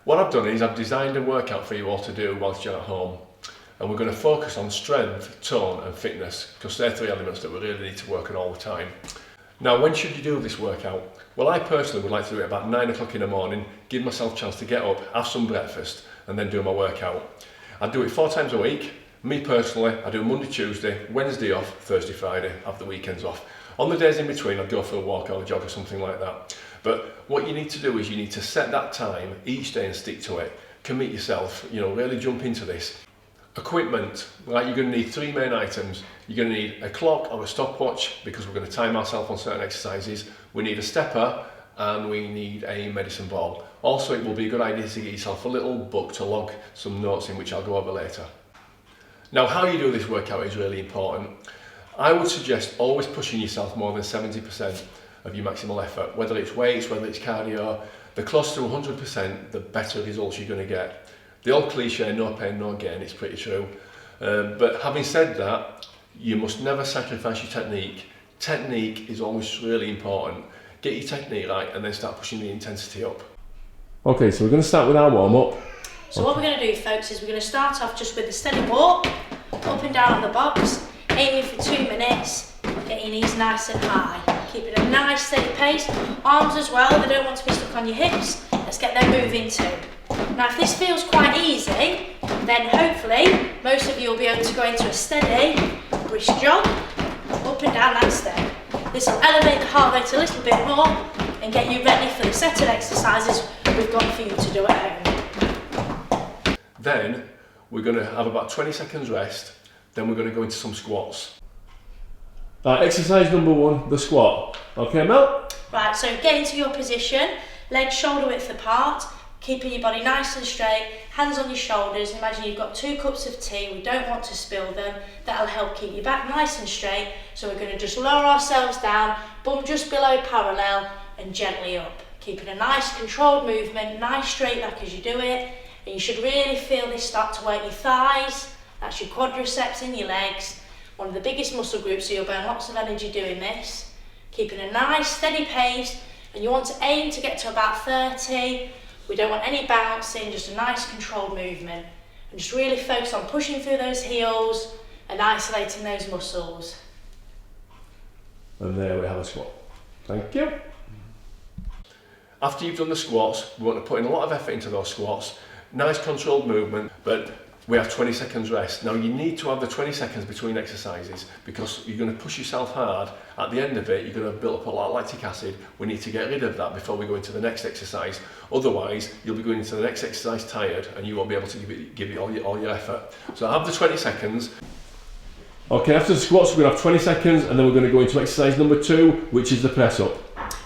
What I've done is I've designed a workout for you all to do whilst you're at home, and we're going to focus on strength, tone and fitness, because they're three elements that we really need to work on all the time. Now, when should you do this workout? Well, I personally would like to do it about 9 o'clock in the morning, give myself a chance to get up, have some breakfast and then do my workout. I do it 4 times a week. Me personally, I do Monday, Tuesday, Wednesday off, Thursday, Friday, have the weekends off. On the days in between, I'd go for a walk or a jog or something like that. But what you need to do is you need to set that time each day and stick to it. Commit yourself, really jump into this. Equipment, right, you're going to need 3 main items. You're going to need a clock or a stopwatch because we're going to time ourselves on certain exercises. We need a stepper and we need a medicine ball. Also, it will be a good idea to get yourself a little book to log some notes in, which I'll go over later. Now, how you do this workout is really important. I would suggest always pushing yourself more than 70% of your maximal effort, whether it's weights, whether it's cardio. The closer to 100%, the better results you're going to get. The old cliche, no pain, no gain, it's pretty true. But having said that, you must never sacrifice your technique. Technique is always really important. Get your technique right and then start pushing the intensity up. Okay, so we're going to start with our warm-up. So what we're going to do, folks, is we're going to start off just with a steady walk, up and down on the box, aiming for 2 minutes, get your knees nice and high. Keep it a nice steady pace. Arms as well, they don't want to be stuck on your hips. Let's get them moving too. Now if this feels quite easy, then hopefully most of you will be able to go into a steady, brisk jog, up and down that step. This will elevate the heart rate a little bit more and get you ready for the set of exercises we've got for you to do at home. Then we're going to have about 20 seconds rest, then we're going to go into some squats. Right, exercise number 1, the squat. Okay, Mel? Right, so get into your position, legs shoulder width apart, keeping your body nice and straight, hands on your shoulders. Imagine you've got 2 cups of tea, we don't want to spill them. That'll help keep your back nice and straight. So we're going to just lower ourselves down, bum just below parallel and gently up. Keeping a nice controlled movement, nice straight back as you do it. And you should really feel this start to work your thighs, that's your quadriceps in your legs. One of the biggest muscle groups, so you'll burn lots of energy doing this. Keeping a nice steady pace, and you want to aim to get to about 30. We don't want any bouncing, just a nice controlled movement. And just really focus on pushing through those heels and isolating those muscles. And there we have a squat. Thank you. After you've done the squats, we want to put in a lot of effort into those squats. Nice controlled movement, but we have 20 seconds rest. Now you need to have the 20 seconds between exercises because you're going to push yourself hard. At the end of it, you're going to build up a lot of lactic acid. We need to get rid of that before we go into the next exercise. Otherwise, you'll be going into the next exercise tired and you won't be able to give it all your effort. So have the 20 seconds. Okay, after the squats, we're going to have 20 seconds and then we're going to go into exercise number 2, which is the press up.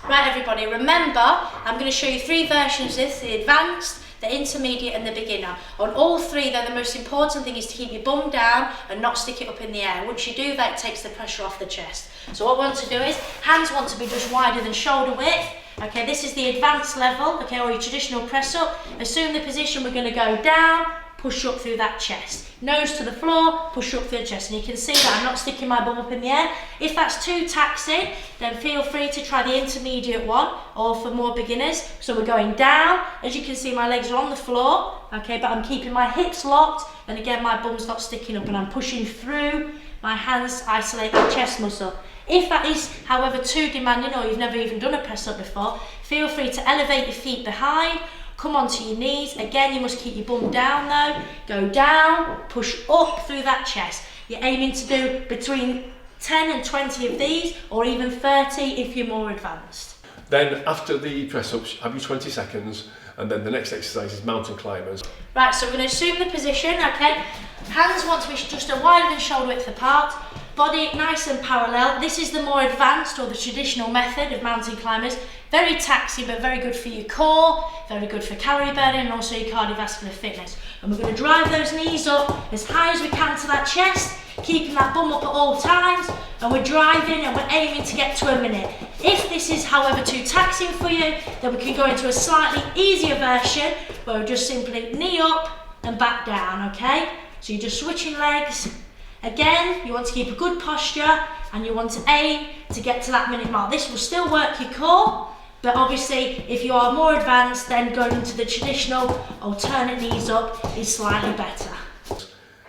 Right, everybody, remember, I'm going to show you 3 versions of this, the advanced, the intermediate and the beginner. On all 3, though, the most important thing is to keep your bum down and not stick it up in the air. Once you do that, it takes the pressure off the chest. So what we want to do is, hands want to be just wider than shoulder width. Okay, this is the advanced level, okay, or your traditional press up. Assume the position, we're going to go down, push up through that chest. Nose to the floor, push up through the chest. And you can see that I'm not sticking my bum up in the air. If that's too taxing, then feel free to try the intermediate one, or for more beginners. So we're going down. As you can see, my legs are on the floor, okay, but I'm keeping my hips locked. And again, my bum's not sticking up and I'm pushing through. My hands isolate that chest muscle. If that is, however, too demanding, or you've never even done a press up before, feel free to elevate your feet behind. Come onto your knees. Again, you must keep your bum down though. Go down, push up through that chest. You're aiming to do between 10 and 20 of these, or even 30 if you're more advanced. Then after the press ups, have your 20 seconds, and then the next exercise is mountain climbers. Right, so we're going to assume the position, okay? Hands want to be just a wider than shoulder width apart. Body nice and parallel. This is the more advanced or the traditional method of mountain climbers. Very taxing, but very good for your core, very good for calorie burning and also your cardiovascular fitness. And we're going to drive those knees up as high as we can to that chest, keeping that bum up at all times, and we're driving and we're aiming to get to a minute. If this is, however, too taxing for you, then we can go into a slightly easier version where we're just simply knee up and back down, okay? So you're just switching legs. Again, you want to keep a good posture and you want to aim to get to that minute mark. This will still work your core, But obviously, if you are more advanced, then going into the traditional alternate knees up is slightly better.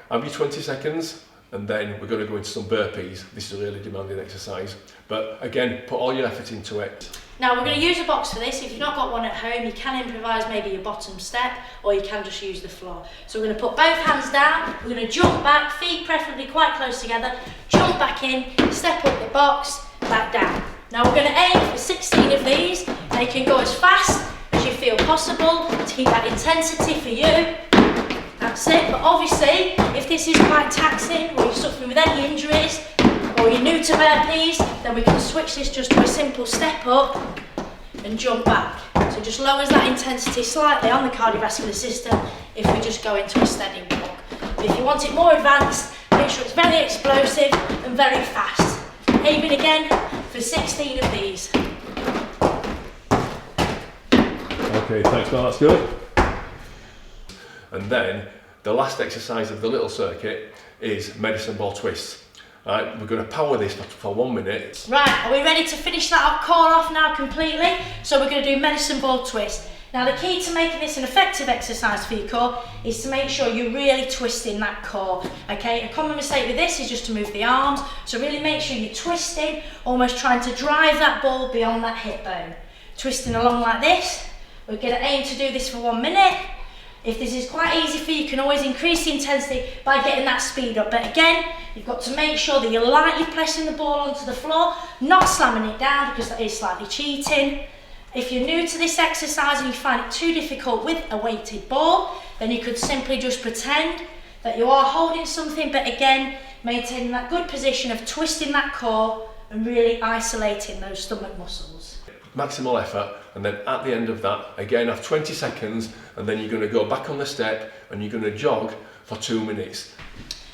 Have your 20 seconds, and then we're going to go into some burpees. This is a really demanding exercise, but again, put all your effort into it. Now we're going to use a box for this. If you've not got one at home, you can improvise maybe your bottom step, or you can just use the floor. So we're going to put both hands down, we're going to jump back, feet preferably quite close together, jump back in, step up the box, back down. Now we're going to aim for 16 of these. They can go as fast as you feel possible to keep that intensity for you. That's it. But obviously, if this is quite taxing, or you're suffering with any injuries, or you're new to burpees, then we can switch this just to a simple step up and jump back. So just lowers that intensity slightly on the cardiovascular system if we just go into a steady walk. But if you want it more advanced, make sure it's very explosive and very fast. Aiming again for 16 of these. Okay, thanks, Mark, that's good. And then the last exercise of the little circuit is medicine ball twists. Right, we're going to power this for 1 minute. Right, are we ready to finish that core off now completely? So we're going to do medicine ball twist. Now the key to making this an effective exercise for your core is to make sure you're really twisting that core. Okay, a common mistake with this is just to move the arms. So really make sure you're twisting, almost trying to drive that ball beyond that hip bone. Twisting along like this. We're going to aim to do this for 1 minute. If this is quite easy for you, you can always increase the intensity by getting that speed up. But again, you've got to make sure that you're lightly pressing the ball onto the floor, not slamming it down because that is slightly cheating. If you're new to this exercise and you find it too difficult with a weighted ball, then you could simply just pretend that you are holding something, but again, maintaining that good position of twisting that core and really isolating those stomach muscles. Maximal effort, and then at the end of that, again, have 20 seconds, and then you're going to go back on the step and you're going to jog for 2 minutes.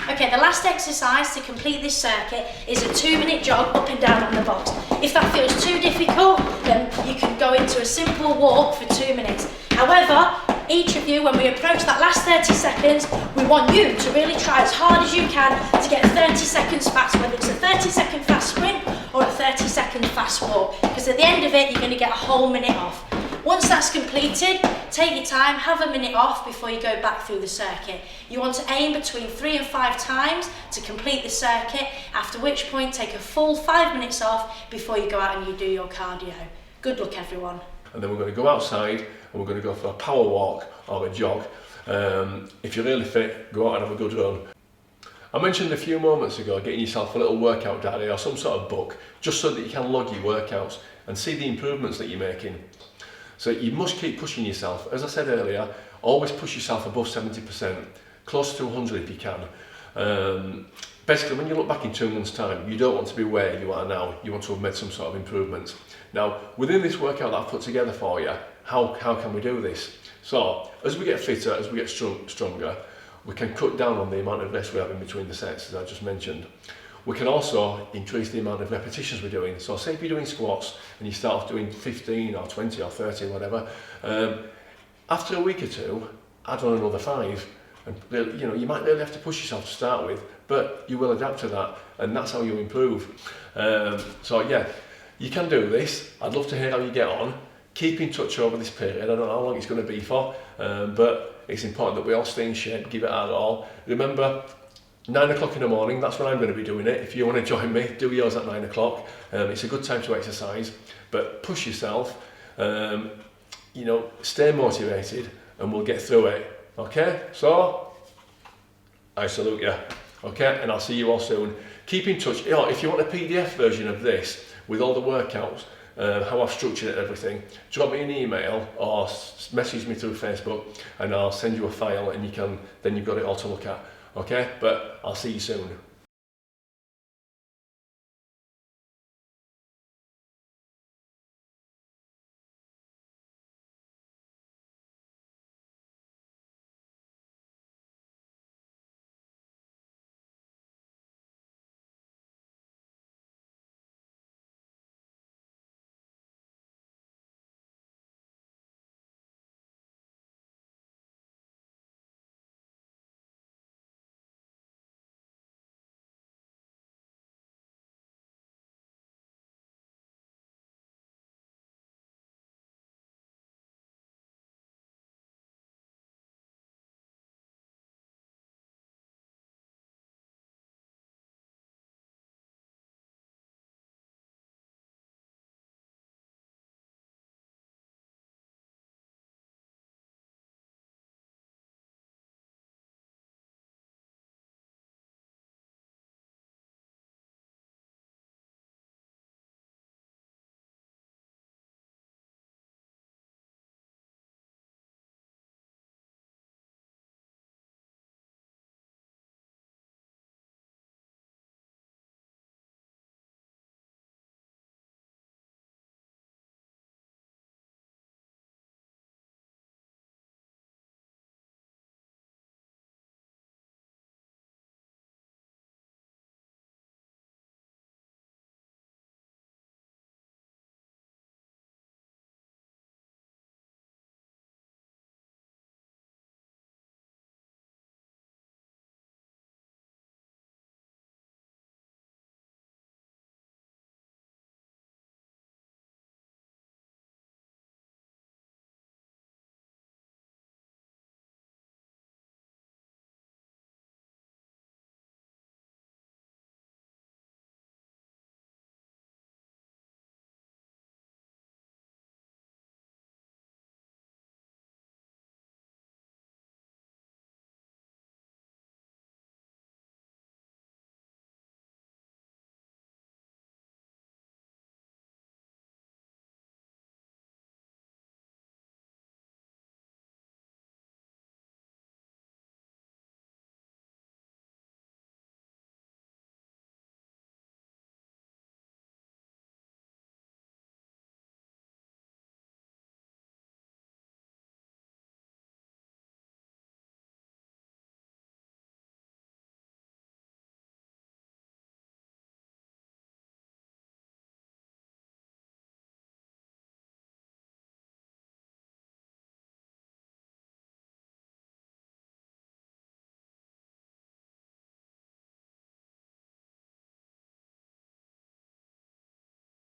Okay, the last exercise to complete this circuit is a 2-minute jog up and down on the box. If that feels too difficult, then you can go into a simple walk for 2 minutes. However, each of you, when we approach that last 30 seconds, we want you to really try as hard as you can to get 30 seconds fast, whether it's a 30-second fast sprint or a 30-second fast walk, because at the end of it, you're going to get a whole minute off. Once that's completed, take your time, have a minute off before you go back through the circuit. You want to aim between 3 and 5 times to complete the circuit, after which point take a full 5 minutes off before you go out and you do your cardio. Good luck, everyone. And then we're going to go outside and we're going to go for a power walk or a jog. If you're really fit, go out and have a good run. I mentioned a few moments ago getting yourself a little workout diary or some sort of book, just so that you can log your workouts and see the improvements that you're making. So you must keep pushing yourself. As I said earlier, always push yourself above 70%, close to 100 if you can. Basically, when you look back in 2 months' time, you don't want to be where you are now. You want to have made some sort of improvements. Now, within this workout that I've put together for you, how can we do this? So, as we get fitter, as we get stronger, we can cut down on the amount of rest we have in between the sets, as I just mentioned. We can also increase the amount of repetitions we're doing. So say if you're doing squats and you start off doing 15 or 20 or 30, whatever, after a week or two, add on another 5. And really, you might really have to push yourself to start with, but you will adapt to that, and that's how you improve. So yeah, you can do this. I'd love to hear how you get on. Keep in touch over this period. I don't know how long it's going to be for, but it's important that we all stay in shape, give it our all. Remember, 9 o'clock in the morning, that's when I'm going to be doing it. If you want to join me, do yours at 9 o'clock. It's a good time to exercise, but push yourself, stay motivated, and we'll get through it. Okay, so I salute you. Okay, and I'll see you all soon. Keep in touch. If you want a PDF version of this with all the workouts, how I've structured it and everything, drop me an email or message me through Facebook, and I'll send you a file, and then you've got it all to look at. Okay, but I'll see you soon.